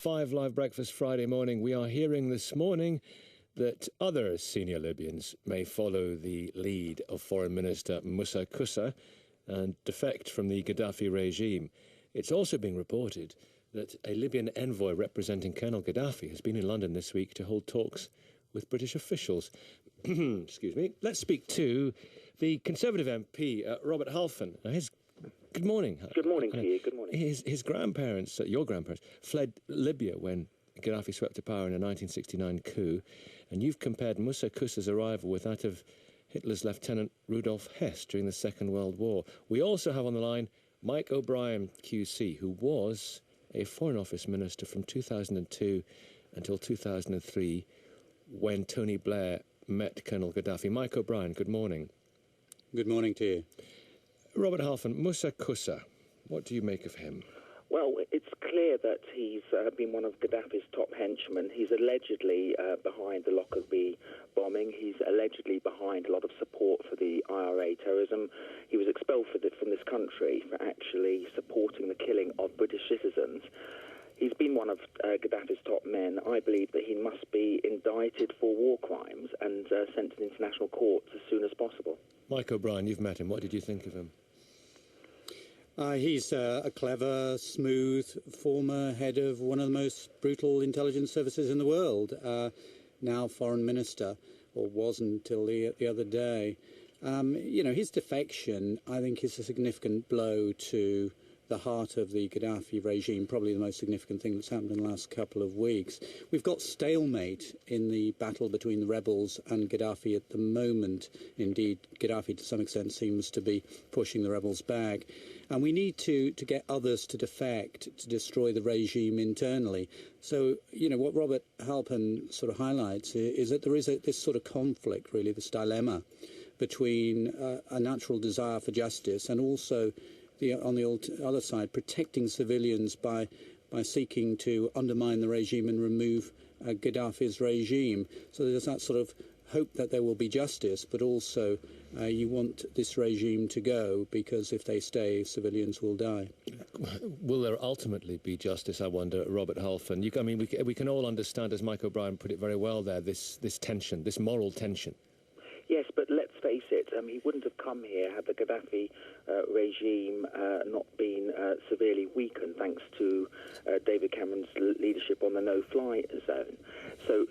5 Live Breakfast Friday morning. We are hearing this morning that other senior Libyans may follow the lead of Foreign Minister Mousa Kousa and defect from the Gaddafi regime. It's also being reported that a Libyan envoy representing Colonel Gaddafi has been in London this week to hold talks with British officials. Excuse me. Let's speak to the Conservative MP, Robert Halfon. Good morning. Good morning to you. Good morning. His grandparents, your grandparents, fled Libya when Gaddafi swept to power in a 1969 coup, and you've compared Mousa Kousa's arrival with that of Hitler's Lieutenant Rudolf Hess during the Second World War. We also have on the line Mike O'Brien, QC, who was a Foreign Office Minister from 2002 until 2003 when Tony Blair met Colonel Gaddafi. Mike O'Brien, good morning. Good morning to you. Robert Halfon, Mousa Kousa, what do you make of him? Well, it's clear that he's been one of Gaddafi's top henchmen. He's allegedly behind the Lockerbie bombing. He's allegedly behind a lot of support for the IRA terrorism. He was expelled from this country for actually supporting the killing of British citizens. He's been one of Gaddafi's top men. I believe that he must be indicted for war crimes and sent to the international courts as soon as possible. Mike O'Brien, you've met him. What did you think of him? He's a clever, smooth former head of one of the most brutal intelligence services in the world, now foreign minister, or was until the other day. His defection, I think, is a significant blow to the heart of the Gaddafi regime, probably the most significant thing that's happened in the last couple of weeks. We've got stalemate in the battle between the rebels and Gaddafi at the moment. Indeed, Gaddafi to some extent seems to be pushing the rebels back. And we need to get others to defect, to destroy the regime internally. So, what Robert Halpern sort of highlights is that there is this sort of conflict, really, this dilemma between a natural desire for justice and also on the other side, protecting civilians by seeking to undermine the regime and remove Gaddafi's regime. So there's that sort of hope that there will be justice, but also you want this regime to go because if they stay, civilians will die. Will there ultimately be justice, I wonder, Robert Halfon? We can all understand, as Mike O'Brien put it very well there, this tension, this moral tension. Yes, but let's face it, he wouldn't have come here had the Gaddafi regime not been severely weakened thanks to David Cameron's leadership on the no-fly zone. So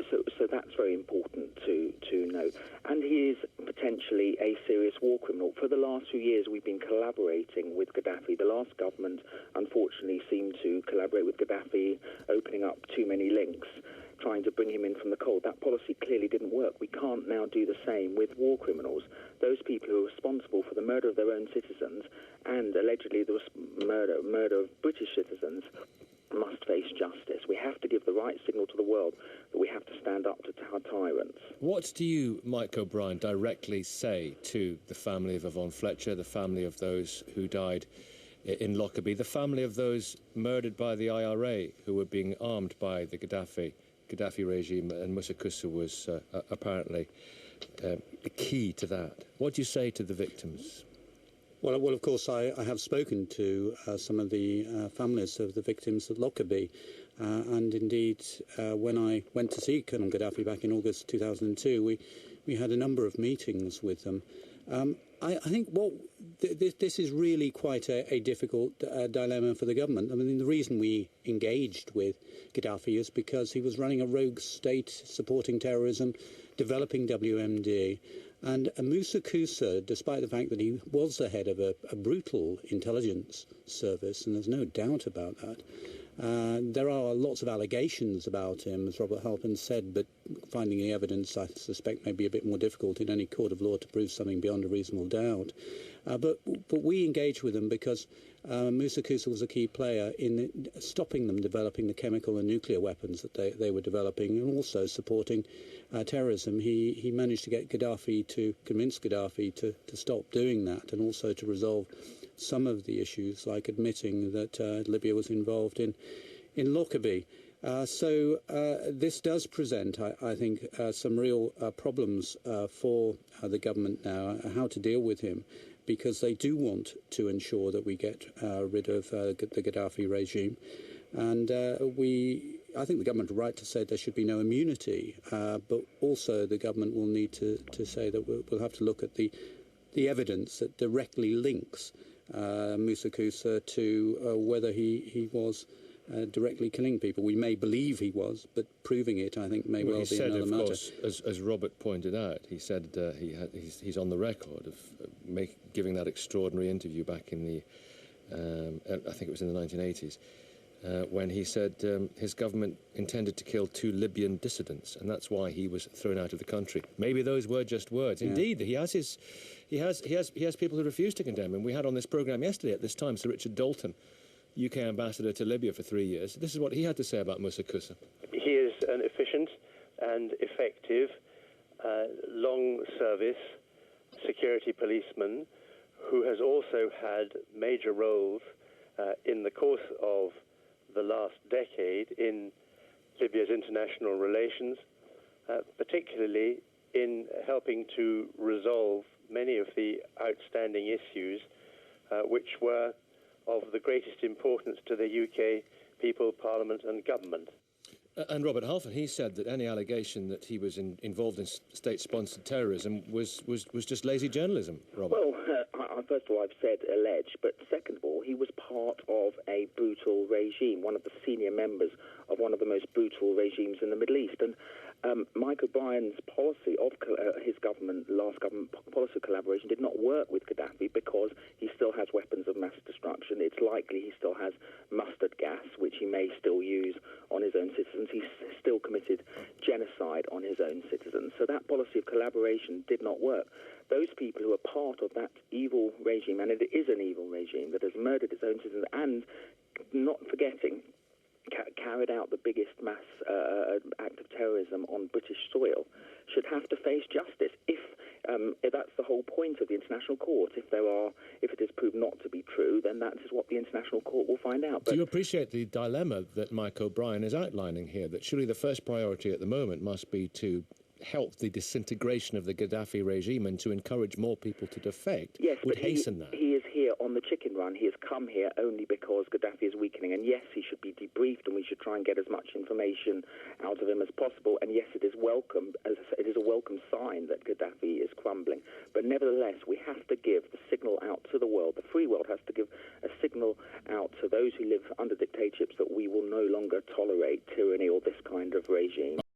that's very important to note. And he is potentially a serious war criminal. For the last few years, we've been collaborating with Gaddafi. The last government, unfortunately, seemed to collaborate with Gaddafi, opening up too many links, trying to bring him in from the cold. That policy clearly didn't work. We can't now do the same with war criminals. Those people who are responsible for the murder of their own citizens and allegedly the murder of British citizens must face justice. We have to give the right signal to the world that we have to stand up to our tyrants. What do you, Mike O'Brien, directly say to the family of Yvonne Fletcher, the family of those who died in Lockerbie, the family of those murdered by the IRA who were being armed by the Gaddafi regime, and Mousa Kousa was apparently key to that? What do you say to the victims? Well, of course, I have spoken to some of the families of the victims at Lockerbie, and indeed, when I went to see Colonel Gaddafi back in August 2002, we had a number of meetings with them. I think this is really quite a difficult dilemma for the government. I mean, the reason we engaged with Gaddafi is because he was running a rogue state, supporting terrorism, developing WMD. And Mousa Kousa, despite the fact that he was the head of a brutal intelligence service, and there's no doubt about that, there are lots of allegations about him, as Robert Halpern said, but finding the evidence, I suspect, may be a bit more difficult in any court of law to prove something beyond a reasonable doubt. But we engaged with them because Mousa Kousa was a key player in stopping them developing the chemical and nuclear weapons that they were developing, and also supporting terrorism. He managed to get Gaddafi to convince Gaddafi to stop doing that, and also to resolve some of the issues, like admitting that Libya was involved in Lockerbie. So this does present, I think, some real problems for the government now, how to deal with him, because they do want to ensure that we get rid of the Gaddafi regime. And we I think the government are right to say there should be no immunity, but also the government will need to say that we'll have to look at the evidence that directly links Mousa Kousa to whether he was directly killing people. We may believe he was, but proving it, I think, may well be another matter. He said, of course, as Robert pointed out, he said he's on the record of giving that extraordinary interview back in the, I think it was in the 1980s, when he said his government intended to kill 2 Libyan dissidents, and that's why he was thrown out of the country. Maybe those were just words. Yeah. Indeed, he has people who refuse to condemn him. We had on this programme yesterday at this time Sir Richard Dalton, UK ambassador to Libya for 3 years. This is what he had to say about Mousa Kousa. He is an efficient and effective, long-service security policeman who has also had major roles in the course of the last decade in Libya's international relations, particularly in helping to resolve many of the outstanding issues which were of the greatest importance to the UK people, Parliament and government. And Robert Halfon, he said that any allegation that he was involved in state-sponsored terrorism was just lazy journalism, Robert. Well, first of all, I've said alleged, but second of all, he was part of a brutal regime, one of the senior members of one of the most brutal regimes in the Middle East. And Mike O'Brien's policy of his last government policy of collaboration did not work with Gaddafi because he still has weapons of mass destruction. It's likely he still has mustard gas, which he may still use on his own citizens. He's still committed genocide on his own citizens. So that policy of collaboration did not work. Those people who are part of that evil regime, and it is an evil regime that has murdered its own citizens and, not forgetting, carried out the biggest mass act of terrorism on British soil, should have to face justice. If that's the whole point of the International Court. If it is proved not to be true, then that is what the International Court will find out. But do you appreciate the dilemma that Mike O'Brien is outlining here, that surely the first priority at the moment must be to help the disintegration of the Gaddafi regime and to encourage more people to defect? Yes, would but hasten that. He is here on the chicken run. He has come here only because Gaddafi is weakening. And yes, he should be debriefed, and we should try and get as much information out of him as possible. And yes, it is welcome. As I said, it is a welcome sign that Gaddafi is crumbling. But nevertheless, we have to give the signal out to the world. The free world has to give a signal out to those who live under dictatorships that we will no longer tolerate tyranny or this kind of regime.